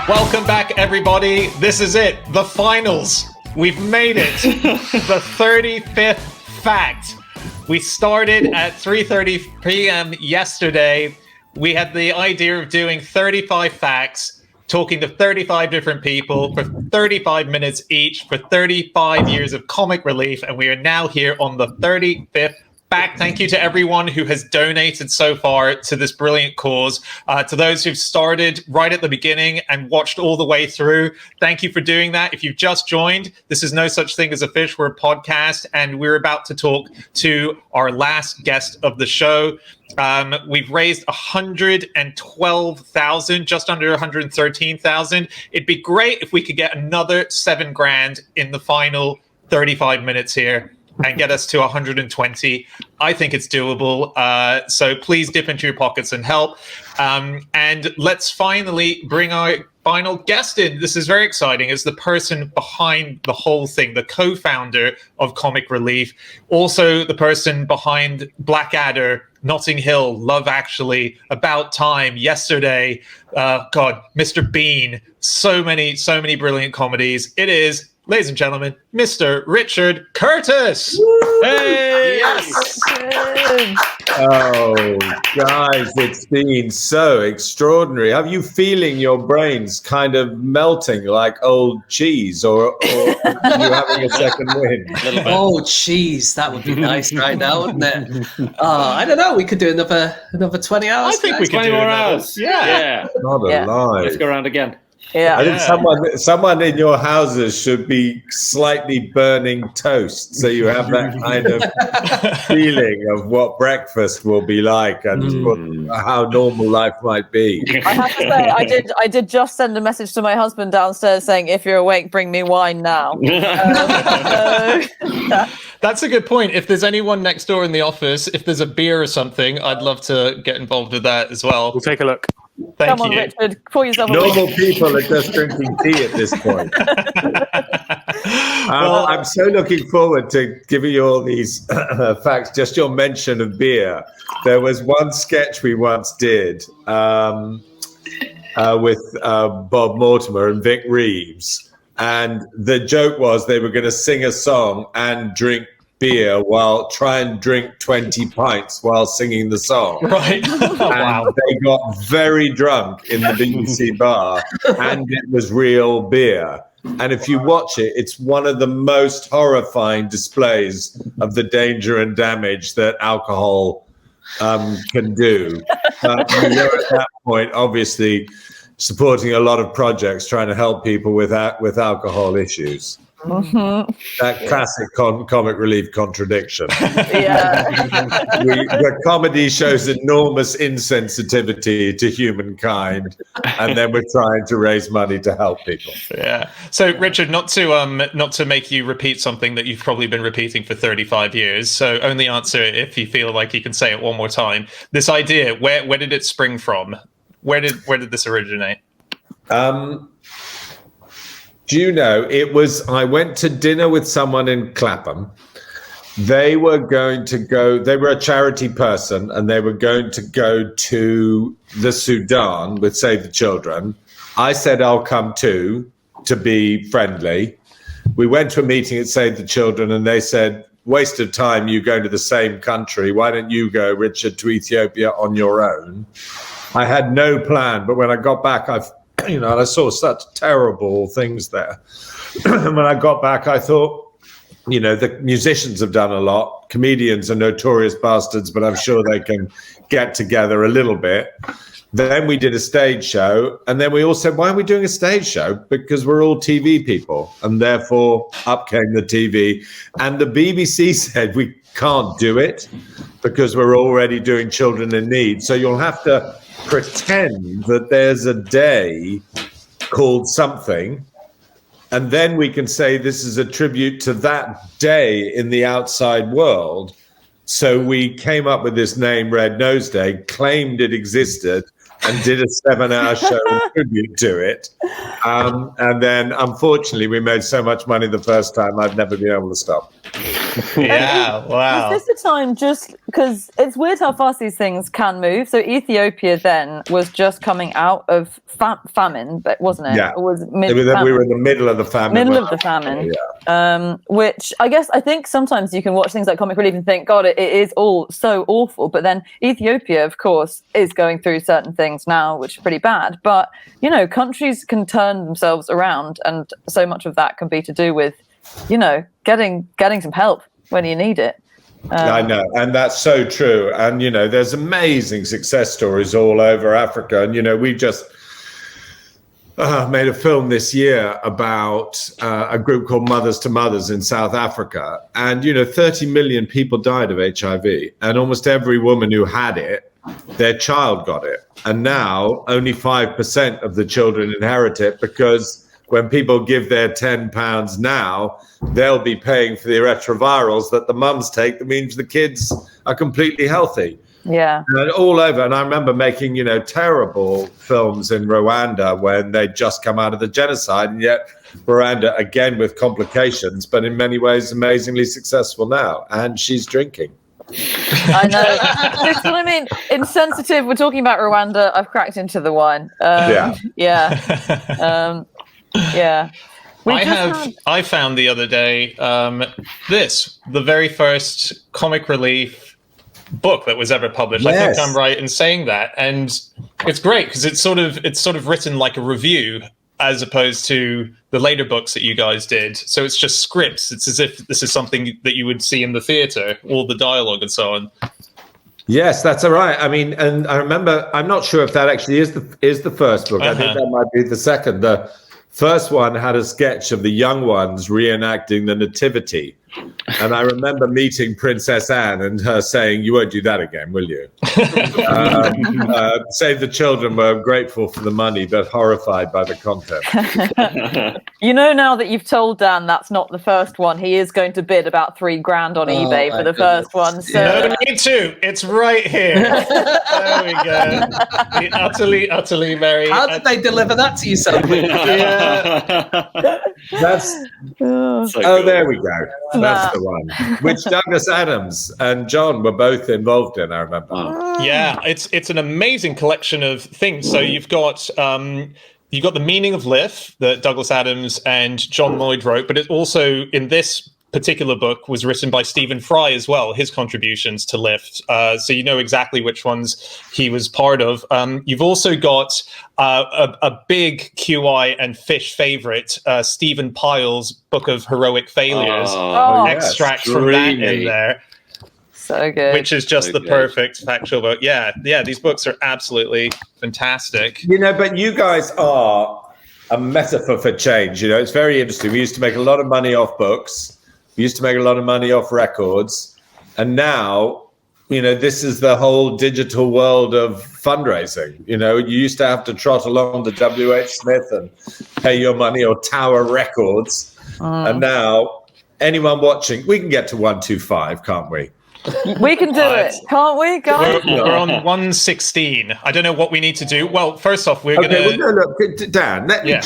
Welcome back, everybody. This is it, the finals. We've made it. The 35th fact. We started at 3:30 p.m. yesterday. We had the idea of doing 35 facts, talking to 35 different people for 35 minutes each for 35 years of comic relief, and we are now here on the 35th fact. Thank you to everyone who has donated so far to this brilliant cause. To those who've started right at the beginning and watched all the way through, thank you for doing that. If you've just joined, this is no such thing as a fish. We're a podcast, and we're about to talk to our last guest of the show. We've raised 112,000, just under 113,000. It'd be great if we could get another $7,000 in the final 35 minutes here and get us to 120. I think it's doable. So please dip into your pockets and help. And let's finally bring our final guest in. This is very exciting. It's the person behind the whole thing, the co-founder of Comic Relief, also the person behind Blackadder, Notting Hill, Love Actually, About Time, Yesterday, Mr. Bean, so many brilliant comedies. It is, ladies and gentlemen, Mr. Richard Curtis. Woo! Hey! Yes! Oh, guys, it's been so extraordinary. Are you feeling your brains kind of melting like old cheese, or are you having a second wind? Oh, cheese, that would be nice right now, wouldn't it? I don't know. We could do another 20 hours. I think we could do 20 more another. hours. Yeah. Not alive. Let's go around again. Yeah. I think someone in your houses should be slightly burning toast, so you have that kind of feeling of what breakfast will be like and how normal life might be. I have to say, I did just send a message to my husband downstairs saying, "If you're awake, bring me wine now." That's a good point. If there's anyone next door in the office, if there's a beer or something, I'd love to get involved with that as well. We'll take a look. Thank Come on, you. Richard, pour yourself a Normal people are just drinking tea at this point. I'm so looking forward to giving you all these facts. Just your mention of beer. There was one sketch we once did with Bob Mortimer and Vic Reeves. And the joke was they were going to sing a song and drink beer while try and drink 20 pints while singing the song. Right. Wow. They got very drunk in the BBC bar, and it was real beer. And if you watch it, it's one of the most horrifying displays of the danger and damage that alcohol can do. We were at that point, obviously, supporting a lot of projects trying to help people with alcohol issues. Mm-hmm. That classic comic relief contradiction. Yeah. The comedy shows enormous insensitivity to humankind, and then we're trying to raise money to help people. Yeah. So, Richard, not to make you repeat something that you've probably been repeating for 35 years. So, only answer if you feel like you can say it one more time. This idea, where did it spring from? Where did this originate? Do you know, I went to dinner with someone in Clapham. They were a charity person, and they were going to go to the Sudan with Save the Children. I said, I'll come too, to be friendly. We went to a meeting at Save the Children, and they said, waste of time, you go to the same country. Why don't you go, Richard, to Ethiopia on your own? I had no plan, but when I got back, and I saw such terrible things there. When I got back, I thought, the musicians have done a lot. Comedians are notorious bastards, but I'm sure they can get together a little bit. Then we did a stage show, and then we all said, why are we doing a stage show? Because we're all TV people, and therefore up came the TV. And the BBC said we can't do it because we're already doing Children in Need. So you'll have to pretend that there's a day called something, and then we can say this is a tribute to that day in the outside world. So we came up with this name, Red Nose Day, claimed it existed, and did a 7-hour show tribute to it. And then, unfortunately, we made so much money the first time, I've never been able to stop. Yeah, wow. Was this a time just because it's weird how fast these things can move? So Ethiopia then was just coming out of famine, but wasn't it? Yeah. It was We were in the middle of the famine. Which I think sometimes you can watch things like Comic Relief and think, God, it is all so awful. But then Ethiopia, of course, is going through certain things now, which are pretty bad. But, you know, countries can turn themselves around, and so much of that can be to do with, you know, getting some help when you need it. I know, and that's so true. And, you know, there's amazing success stories all over Africa. And, you know, we just made a film this year about a group called Mothers to Mothers in South Africa. And, you know, 30 million people died of HIV. And almost every woman who had it, their child got it. And now only 5% of the children inherit it, because when people give their £10 now, they'll be paying for the retrovirals that the mums take. That means the kids are completely healthy. Yeah. And all over. And I remember making, you know, terrible films in Rwanda when they'd just come out of the genocide. And yet Rwanda, again, with complications, but in many ways amazingly successful now. And she's drinking. I know. That's what I mean. Insensitive. We're talking about Rwanda. I've cracked into the wine. Yeah. Yeah. I found the other day the very first Comic Relief book that was ever published. Yes. I think I'm right in saying that, and it's great because it's sort of written like a review as opposed to the later books that you guys did. So it's just scripts. It's as if this is something that you would see in the theater, all the dialogue and so on. Yes, that's all right. I mean, and I remember, I'm not sure if that actually is the first book. I think that might be the second. The first one had a sketch of the young ones reenacting the Nativity. And I remember meeting Princess Anne and her saying, "You won't do that again, will you?" Save the Children were grateful for the money, but horrified by the content. You know, now that you've told Dan that's not the first one, he is going to bid about $3,000 on eBay for the first one. So no need to. It's right here. There we go. The utterly merry. How did they deliver that to you so quickly? Yeah. That's there we go. That's the one, which Douglas Adams and John were both involved in, I remember. Yeah, it's an amazing collection of things. So you've got The Meaning of Life that Douglas Adams and John Lloyd wrote, but it also, in this particular book, was written by Stephen Fry as well, his contributions to Lift. So you know exactly which ones he was part of. You've also got a big QI and Fish favorite, Stephen Pyle's Book of Heroic Failures, extracts from that in there. So good. Which is just the perfect factual book. Yeah, these books are absolutely fantastic. You know, but you guys are a metaphor for change. You know, it's very interesting. We used to make a lot of money off books. We used to make a lot of money off records. And now, you know, this is the whole digital world of fundraising. You know, you used to have to trot along to W.H. Smith and pay your money, or Tower Records. And now, anyone watching, we can get to 125, can't we? We can do it, can't we, guys? We're on 116. I don't know what we need to do. Well, first off, we're going to... Well, no, look, Dan, let me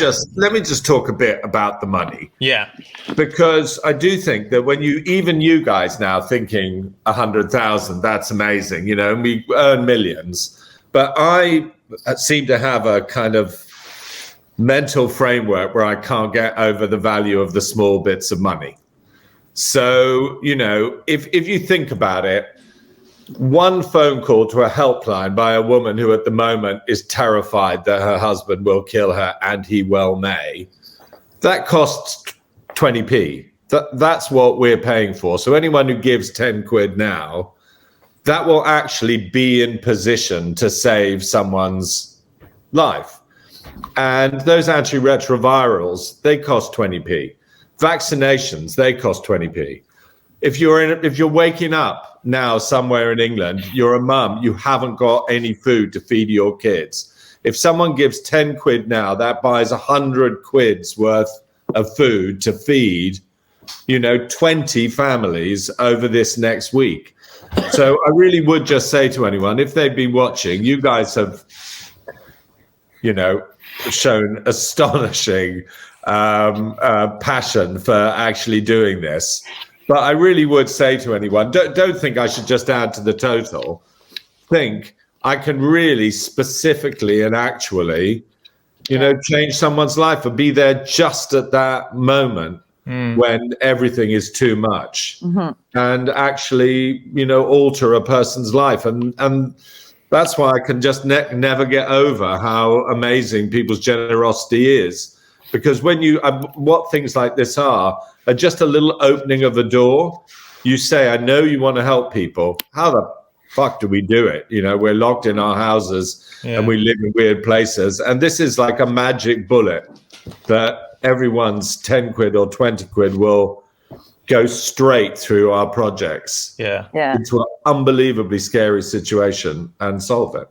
just talk a bit about the money. Yeah. Because I do think that when you guys now thinking 100,000, that's amazing, you know, and we earn millions. But I seem to have a kind of mental framework where I can't get over the value of the small bits of money. So, you know, if you think about it, one phone call to a helpline by a woman who at the moment is terrified that her husband will kill her, and he well may, that costs 20p. That's what we're paying for. So anyone who gives 10 quid now, that will actually be in position to save someone's life. And those antiretrovirals, they cost 20p. Vaccinations, they cost 20p. If you're waking up now somewhere in England, you're a mum, you haven't got any food to feed your kids. If someone gives 10 quid now, that buys 100 quid's worth of food to feed, you know, 20 families over this next week. So I really would just say to anyone, if they've been watching, you guys have shown astonishing passion for actually doing this. But I really would say to anyone, don't think I should just add to the total. Think I can really specifically and actually, change someone's life or be there just at that moment when everything is too much, and actually, alter a person's life. And that's why I can just never get over how amazing people's generosity is. Because when what things like this are just a little opening of a door. You say, I know you want to help people. How the fuck do we do it? We're locked in our houses and we live in weird places. And this is like a magic bullet that everyone's 10 quid or 20 quid will go straight through our projects into an unbelievably scary situation and solve it.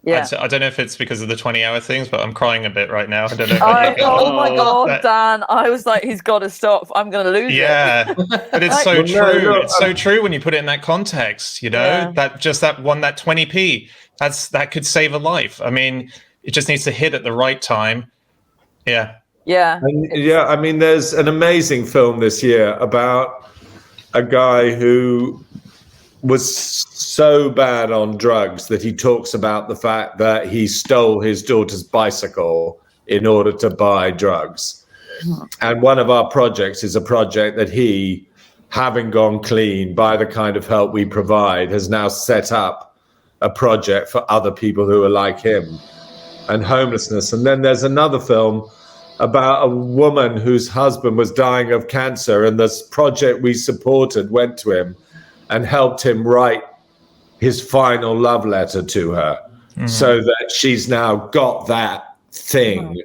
I don't know if it's because of the 20-hour things, but I'm crying a bit right now. I don't know. Oh my God, Dan! I was like, he's got to stop. I'm going to lose it. Yeah, but it's so true. It's so true when you put it in that context. That 20p, that could save a life. I mean, it just needs to hit at the right time. Yeah. I mean, there's an amazing film this year about a guy who was so bad on drugs that he talks about the fact that he stole his daughter's bicycle in order to buy drugs. And one of our projects is a project that he, having gone clean by the kind of help we provide, has now set up a project for other people who are like him, and homelessness. And then there's another film about a woman whose husband was dying of cancer, and this project we supported went to him and helped him write his final love letter to her, so that she's now got that thing,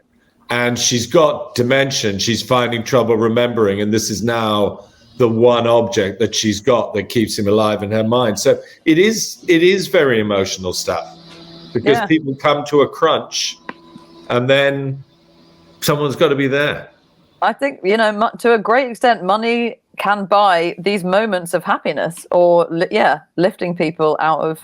and she's got dementia. She's finding trouble remembering, and this is now the one object that she's got that keeps him alive in her mind. So it is very emotional stuff, because people come to a crunch, and then someone's got to be there. I think, to a great extent, money can buy these moments of happiness, or lifting people out of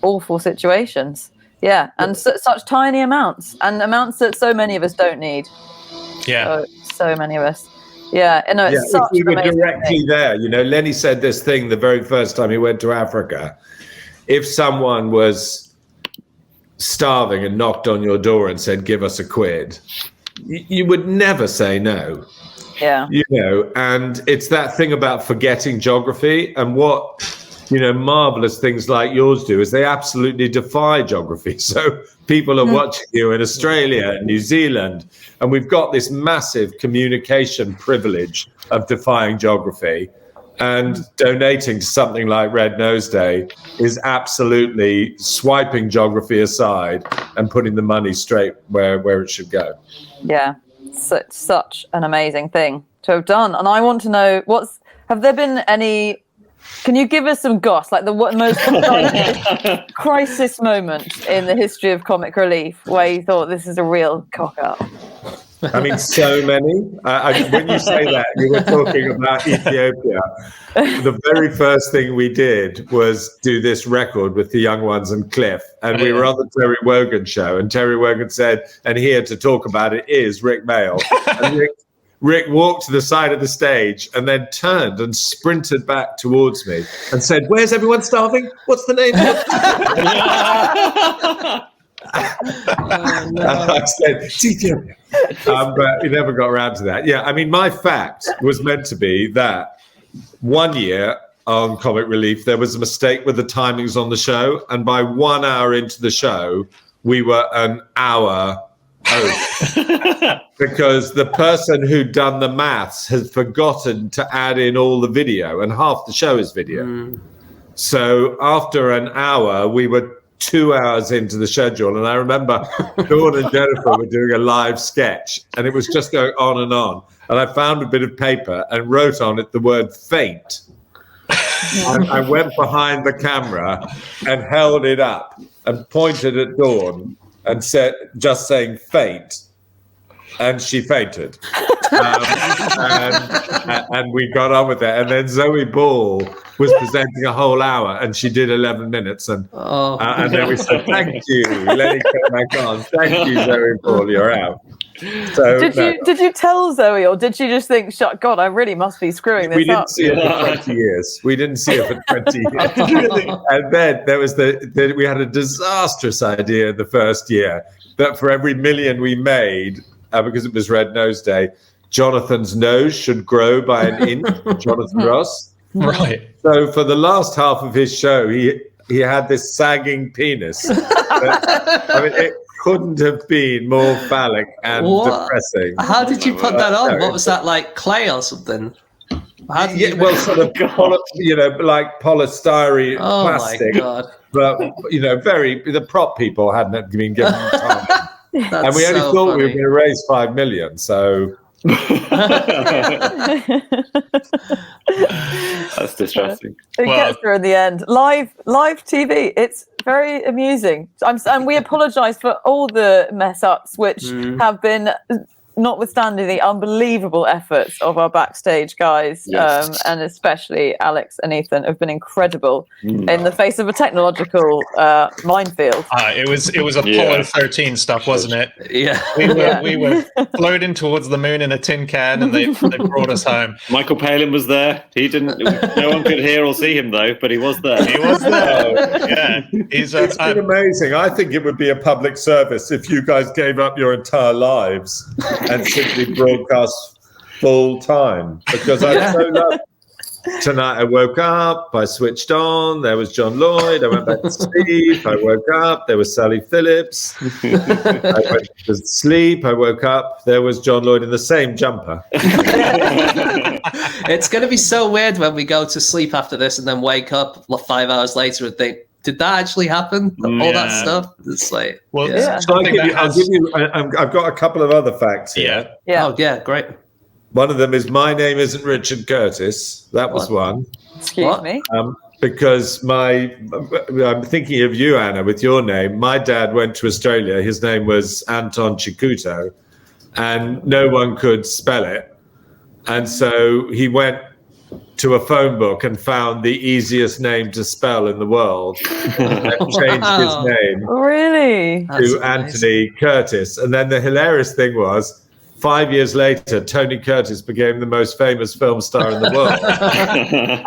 awful situations. And such tiny amounts, and amounts that so many of us don't need. So many of us. It's such if we were amazing directly thing. there, Lenny said this thing the very first time he went to Africa. If someone was starving and knocked on your door and said, give us a quid, you would never say no. And it's that thing about forgetting geography, and what marvelous things like yours do is they absolutely defy geography. So people are watching you in Australia and New Zealand, and we've got this massive communication privilege of defying geography, and donating to something like Red Nose Day is absolutely swiping geography aside and putting the money straight where it should go. Such an amazing thing to have done. And I want to know, have there been any, can you give us some goss, like the most crisis moment in the history of comic relief where you thought this is a real cock up? I mean, so many. When you say that, you were talking about Ethiopia. The very first thing we did was do this record with the Young Ones and Cliff. And we were on the Terry Wogan show. And Terry Wogan said, and here to talk about it is Rick Mail. And Rick walked to the side of the stage and then turned and sprinted back towards me and said, where's everyone starving? What's the name of it? I said, it's Ethiopia. But he never got around to that. I mean, my fact was meant to be that one year on Comic Relief, there was a mistake with the timings on the show. And by 1 hour into the show, we were an hour over. Because the person who'd done the maths had forgotten to add in all the video, and half the show is video. So after an hour, we were 2 hours into the schedule, and I remember Dawn and Jennifer were doing a live sketch, and it was just going on, and I found a bit of paper and wrote on it the word faint. And I went behind the camera and held it up and pointed at Dawn and said, just saying faint, and she fainted. And and we got on with it. And then Zoe Ball was presenting a whole hour, and she did 11 minutes. And then we said, "Thank you, let it go back on. Thank you, Zoe Ball, you're out." So did you tell Zoe, or did she just think, "Shut God, I really must be screwing this we up"? didn't see her for 20 years. We didn't see her for 20 years. And then there was we had a disastrous idea the first year that for every million we made, because it was Red Nose Day, Jonathan's nose should grow by an inch. Jonathan Ross. Right. So for the last half of his show, he had this sagging penis. It couldn't have been more phallic and depressing. How did you put that on? What was that, like clay or something? Sort of, like polystyrene plastic. Oh my God. But, the prop people hadn't been given time. That's And we only so thought funny. we were going to raise 5 million. So That's distressing. It gets there in the end. Live TV. It's very amusing. And we apologise for all the mess ups, which have been, notwithstanding the unbelievable efforts of our backstage guys, Yes. and especially Alex and Ethan, have been incredible in the face of a technological minefield. It was Apollo 13 stuff, wasn't it? Yeah. We were floating towards the moon in a tin can, and they brought us home. Michael Palin was there. He didn't. No one could hear or see him though, but he was there. He was there. Yeah, it's it's been amazing. I think it would be a public service if you guys gave up your entire lives and simply broadcast full time, because I so love. Tonight I woke up, I switched on, there was John Lloyd, I went back to sleep, I woke up, there was Sally Phillips, I went to sleep, I woke up, there was John Lloyd in the same jumper. It's going to be so weird when we go to sleep after this and then wake up 5 hours later and think, did that actually happen? All that stuff. It's like, Well, Yeah. So I've got a couple of other facts here. yeah. Oh, yeah, great. One of them is my name isn't Richard Curtis. That was one. Excuse What? me. Because I'm thinking of you, Anna, with your name. My dad went to Australia. His name was Anton Chikuto, and no one could spell it. And so he went to a phone book and found the easiest name to spell in the world and changed his name Really? to That's amazing. Anthony Curtis. And then the hilarious thing was, 5 years later, Tony Curtis became the most famous film star in the world.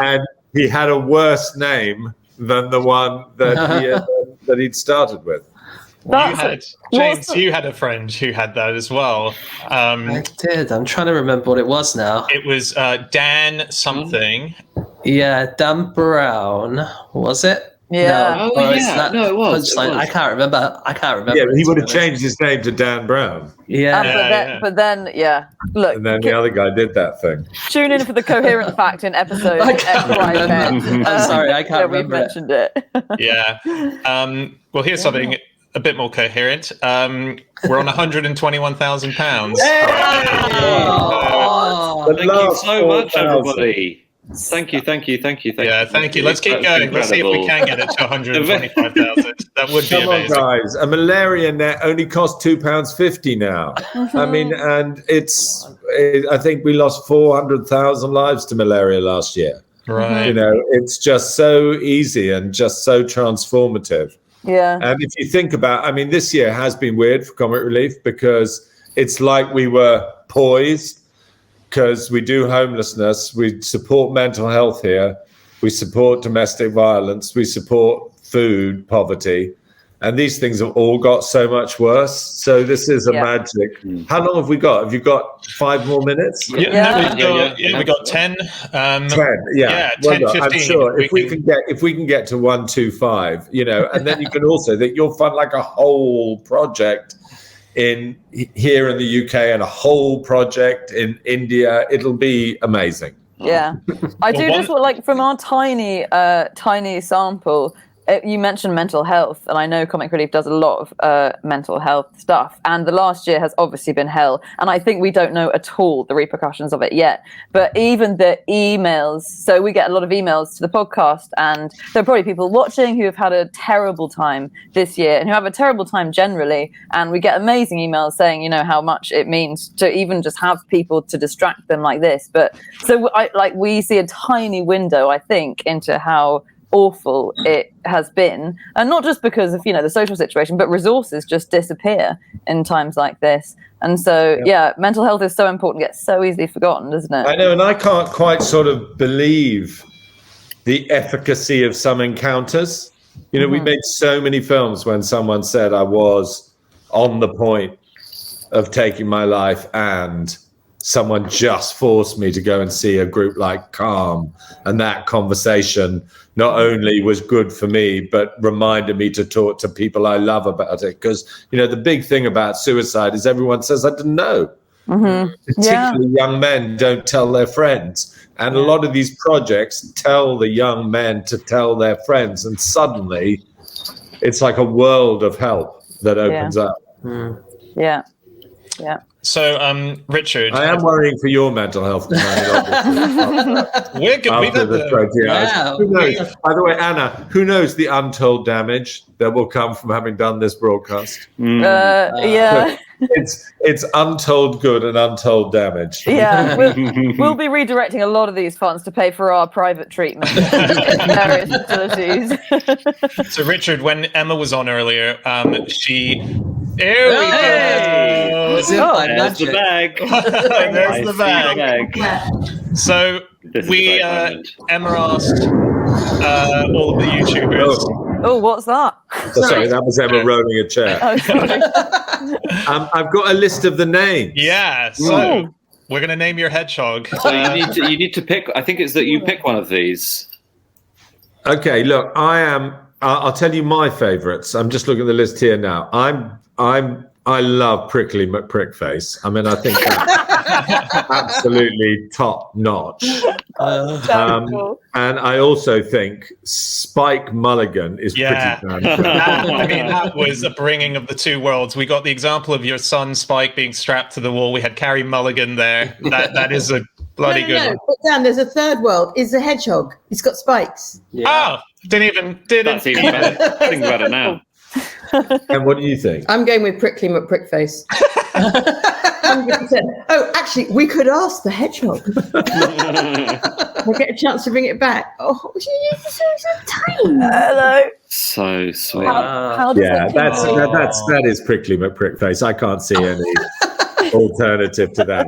And he had a worse name than the one that he'd started with. You had a friend who had that as well. I did. I'm trying to remember what it was now. It was Dan something. Yeah, Dan Brown. Was it? Yeah. No, Oh, or is yeah. that No, it was. Punchline? I can't remember. Yeah, but he would have changed his name to Dan Brown. Yeah. But then, look, And then the other guy did that thing. tune in for the coherent fact in episode I can't XYZ. remember. I'm sorry, I can't We've remember it. mentioned it. Yeah. Well, here's something a bit more coherent. We're on £121,000. Oh, The Thank you last so much, 4,000. everybody. Thank you. Yeah, thank you. Let's keep going. Let's see if we can get it to 125,000. That would be Come on, amazing. guys. A malaria net only costs £2.50 now. I mean, and I think we lost 400,000 lives to malaria last year. Right. You know, it's just so easy and just so transformative. Yeah. And if you think about, I mean, this year has been weird for Comic Relief because it's like we were poised, because we do homelessness, we support mental health here, we support domestic violence, we support food poverty, and these things have all got so much worse. So this is a magic. How long have we got? Have you got 5 more minutes? We got 10. 10, yeah. 10, Look, 15. I'm sure if we can get to 125, you know, and then you can also that you'll fund like a whole project here in the UK and a whole project in India. It'll be amazing. Yeah. I do just like from our tiny sample, you mentioned mental health, and I know Comic Relief does a lot of mental health stuff, and the last year has obviously been hell, and I think we don't know at all the repercussions of it yet. But even the emails, so we get a lot of emails to the podcast, and there are probably people watching who have had a terrible time this year and who have a terrible time generally, and we get amazing emails saying, you know, how much it means to even just have people to distract them like this. But so we see a tiny window, I think, into how awful it has been, and not just because of, you know, the social situation, but resources just disappear in times like this. And so mental health is so important, gets so easily forgotten, doesn't it? I know, and I can't quite sort of believe the efficacy of some encounters. You know, we made so many films when someone said I was on the point of taking my life and someone just forced me to go and see a group like Calm, and that conversation not only was good for me, but reminded me to talk to people I love about it. Because, you know, the big thing about suicide is everyone says, I didn't know. Particularly young men don't tell their friends. And a lot of these projects tell the young men to tell their friends. And suddenly it's like a world of help that opens up. Yeah. So, Richard, I am worrying for your mental health. we're good. We've had the, Who knows? By the way, Anna, who knows the untold damage that will come from having done this broadcast? It's untold good and untold damage. Yeah, we'll be redirecting a lot of these funds to pay for our private treatment in various facilities. So, Richard, when Emma was on earlier, There we go. There's the bag. There's the bag. So Emma asked all of the YouTubers. Oh, what's that? Sorry, that was Emma rolling a chair. Oh, sorry. I've got a list of the names. Yeah, so we're going to name your hedgehog. So you need to pick. I think it's that you pick one of these. Okay, look, I'll tell you my favourites. I'm just looking at the list here now. I love Prickly McPrickface. I mean, I think that's absolutely top notch. Cool. And I also think Spike Mulligan is pretty damn good. I mean, that was a bringing of the two worlds. We got the example of your son Spike being strapped to the wall. We had Carrie Mulligan there. That is a bloody good one. Put down. There's a third world. Is a hedgehog. It's got spikes. Oh, didn't. That's even better. Think about it now. And what do you think? I'm going with Prickly McPrickface. 100%. Oh, actually, we could ask the hedgehog. We'll get a chance to bring it back. Oh, she uses so time. Hello. So sweet. How does that is Prickly McPrickface. I can't see any alternative to that.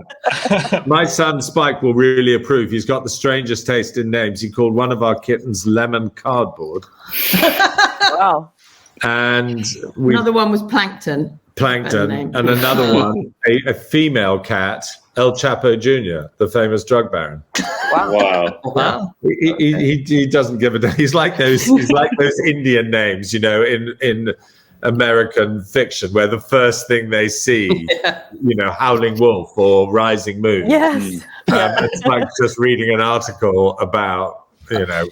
My son Spike will really approve. He's got the strangest taste in names. He called one of our kittens Lemon Cardboard. Wow. And another one was Plankton, and another one, a female cat, El Chapo Jr., the famous drug baron. Wow. He doesn't give a damn. He's like those Indian names, you know, in American fiction, where the first thing they see, you know, Howling Wolf or Rising Moon. Yes. It's like just reading an article about, you know,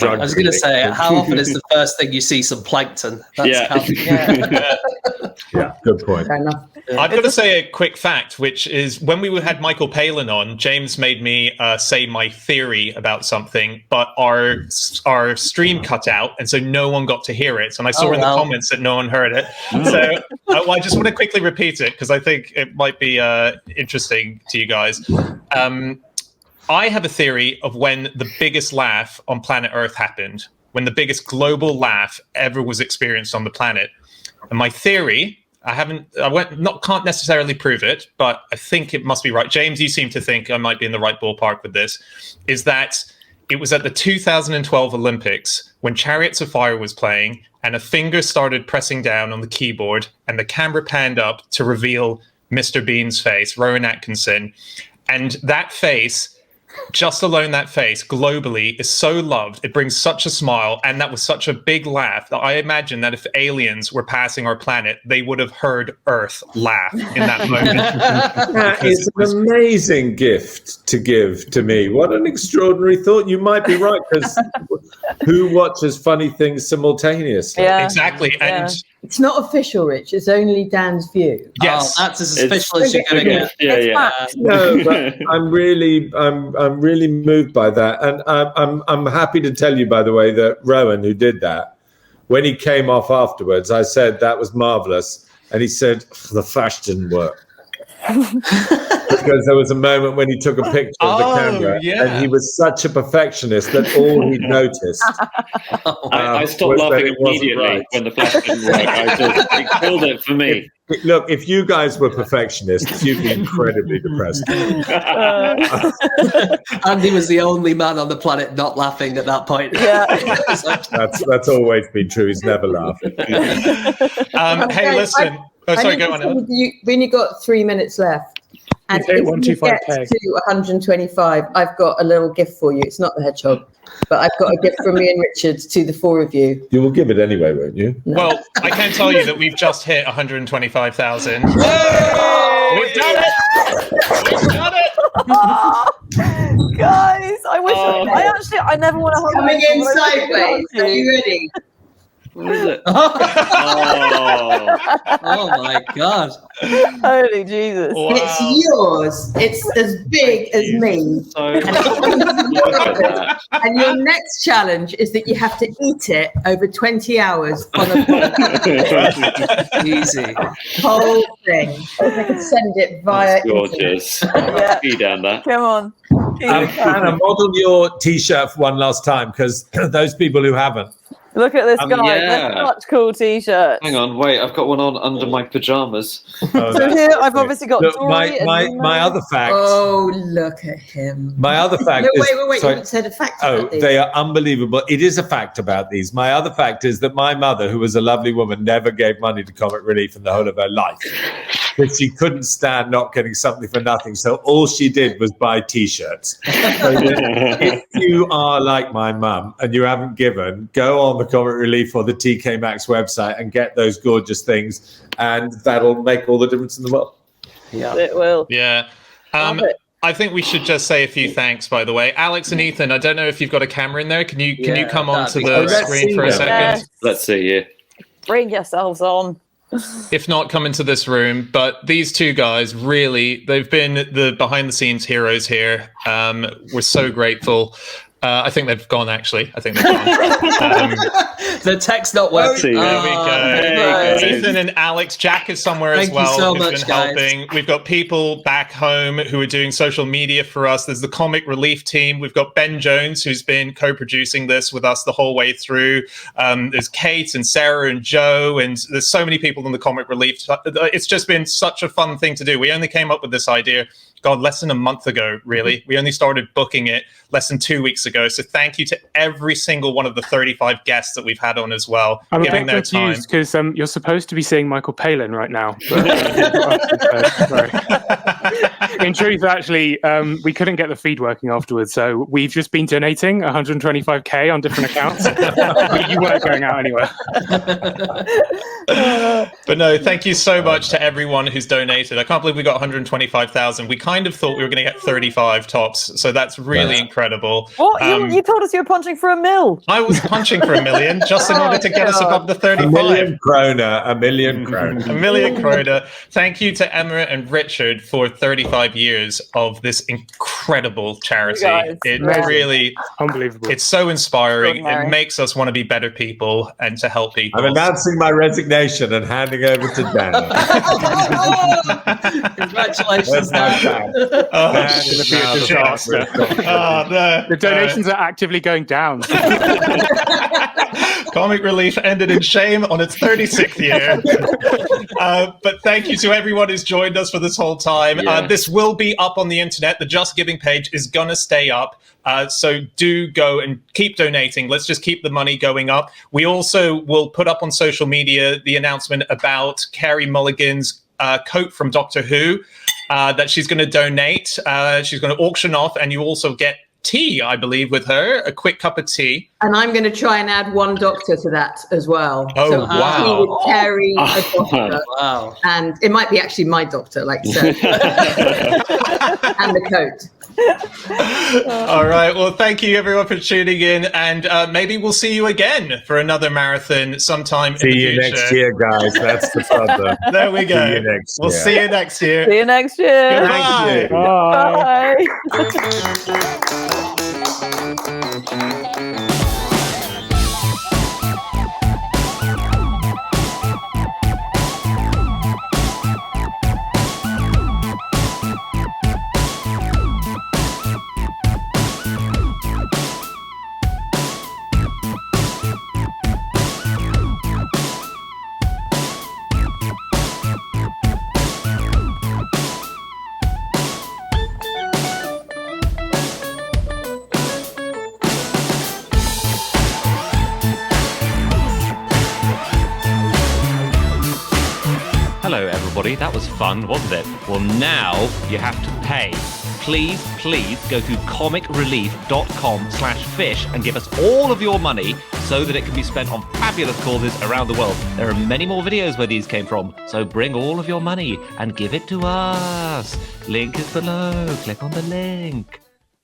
I was going to say, how often is the first thing you see some plankton? Yeah, good point. Fair enough. I've got to say a quick fact, which is when we had Michael Palin on, James made me say my theory about something, but our stream cut out, and so no one got to hear it. And I saw in the comments that no one heard it. So I just want to quickly repeat it because I think it might be interesting to you guys. I have a theory of when the biggest laugh on planet Earth happened, when the biggest global laugh ever was experienced on the planet. And my theory, can't necessarily prove it, but I think it must be right. James, you seem to think I might be in the right ballpark with this, is that it was at the 2012 Olympics when Chariots of Fire was playing and a finger started pressing down on the keyboard and the camera panned up to reveal Mr. Bean's face, Rowan Atkinson. And that face just alone that face globally is so loved. It brings such a smile, and that was such a big laugh that I imagine that if aliens were passing our planet, they would have heard Earth laugh in that moment. That is an amazing gift to give to me. What an extraordinary thought. You might be right, because who watches funny things simultaneously? Yeah. Exactly. Yeah. And It's not official, Rich. It's only Dan's view. yes, Oh, that's as official as you're going to get. Yeah. No, but I'm really moved by that, and I'm happy to tell you, by the way, that Rowan, who did that, when he came off afterwards, I said that was marvelous, and he said the flash didn't work. Because there was a moment when he took a picture of the camera, and he was such a perfectionist that all he noticed. I stopped was that laughing it wasn't immediately right. when the flash didn't work. It killed it for me. Look, if you guys were perfectionists, you'd be incredibly depressed. Andy was the only man on the planet not laughing at that point. Yeah. That's always been true. He's never laughed. hey, listen. Oh, sorry, go on. When you got 3 minutes left, and Hit if you 125 get to 125, I've got a little gift for you. It's not the hedgehog, but I've got a gift from me and Richard to the four of you. You will give it anyway, won't you? Well, I can tell you that we've just hit 125,000. We've done it! We've done it! Guys, I wish I never want to hold Coming on, in but I wish I could sideways. hug Are you. you ready? What is it? Oh my God. Holy Jesus. Wow. It's yours. It's as big as me. So, look at that. And your next challenge is that you have to eat it over 20 hours on a Easy. whole thing. If I could send it via That's gorgeous. Yeah. Be down there. Come on. Anna, model your T-shirt for one last time, because those people who haven't. Look at this guy. yeah. They're such cool t-shirts. Hang on, wait. I've got one on under my pajamas. So here I've obviously got Look, Dory and my Nemo. other fact. Oh, look at him. My other fact No, is. wait. You sorry. haven't said a fact Oh, about these. they are unbelievable. It is a fact about these. My other fact is that my mother, who was a lovely woman, never gave money to Comic Relief in the whole of her life. Because she couldn't stand not getting something for nothing. So all she did was buy T-shirts. So if you are like my mum and you haven't given, go on the Comic Relief or the TK Maxx website and get those gorgeous things. And that'll make all the difference in the world. Yeah. It will. Yeah. Love it. I think we should just say a few thanks, by the way. Alex and Ethan, I don't know if you've got a camera in there. Can you Yeah, come onto that'd be the cool. Let's screen see for a them. second? Yes. Let's see you. Bring yourselves on. If not, come into this room. But these two guys, really, they've been the behind-the-scenes heroes here. We're so grateful. I think they've gone, actually. I think they've gone. The text not working. There we go. there we go. Ethan and Alex. Jack is somewhere Thank as you well. so who's much, been guys. helping. We've got people back home who are doing social media for us. There's the Comic Relief team. We've got Ben Jones, who's been co-producing this with us the whole way through. There's Kate and Sarah and Joe, and there's so many people in the Comic Relief. It's just been such a fun thing to do. We only came up with this idea, God, less than a month ago, really. We only started booking it less than 2 weeks ago. So thank you to every single one of the 35 guests that we've had on as well, I'm a giving bit their time. confused because you're supposed to be seeing Michael Palin right now. But, sorry. In truth, actually, we couldn't get the feed working afterwards, so we've just been donating 125k on different accounts. You weren't going out anywhere. But no, thank you so much to everyone who's donated. I can't believe we got 125,000. We kind of thought we were going to get 35 tops, so that's really incredible. What? You told us you were punching for $1 million. I was punching for $1 million just in order to get us above the A 35. million kroner. $1 million kroner. $1 million kroner. Thank you to Emma and Richard for 35 years of this incredible charity. You guys, It yeah. really, Unbelievable. it's so inspiring. Extraordinary. It makes us want to be better people and to help people. I'm announcing my resignation and handing over to Dana. Congratulations, Where's my Dan. bag? Oh, That's going to be a disaster. oh, no. The donations are actively going down. Comic Relief ended in shame on its 36th year. But thank you to everyone who's joined us for this whole time. Yeah. This will be up on the internet. The Just Giving page is going to stay up. So do go and keep donating. Let's just keep the money going up. We also will put up on social media the announcement about Carey Mulligan's coat from Doctor Who. that she's going to donate. She's going to auction off, and you also get tea, I believe, with her, a quick cup of tea. And I'm going to try and add one doctor to that as well. Oh, so wow. tea with Terry, a doctor, Wow. and it might be actually my doctor, like so, and the coat. All right. Well, thank you everyone for tuning in, and maybe we'll see you again for another marathon sometime in the See you future. next year, guys. That's the problem. There we go. See you next We'll year. see you next year. See you next year. Goodbye. Bye. Bye. Hello, everybody. That was fun, wasn't it? Well, now you have to pay. Please go to comicrelief.com/fish and give us all of your money so that it can be spent on fabulous causes around the world. There are many more videos where these came from, so bring all of your money and give it to us. Link is below. Click on the link.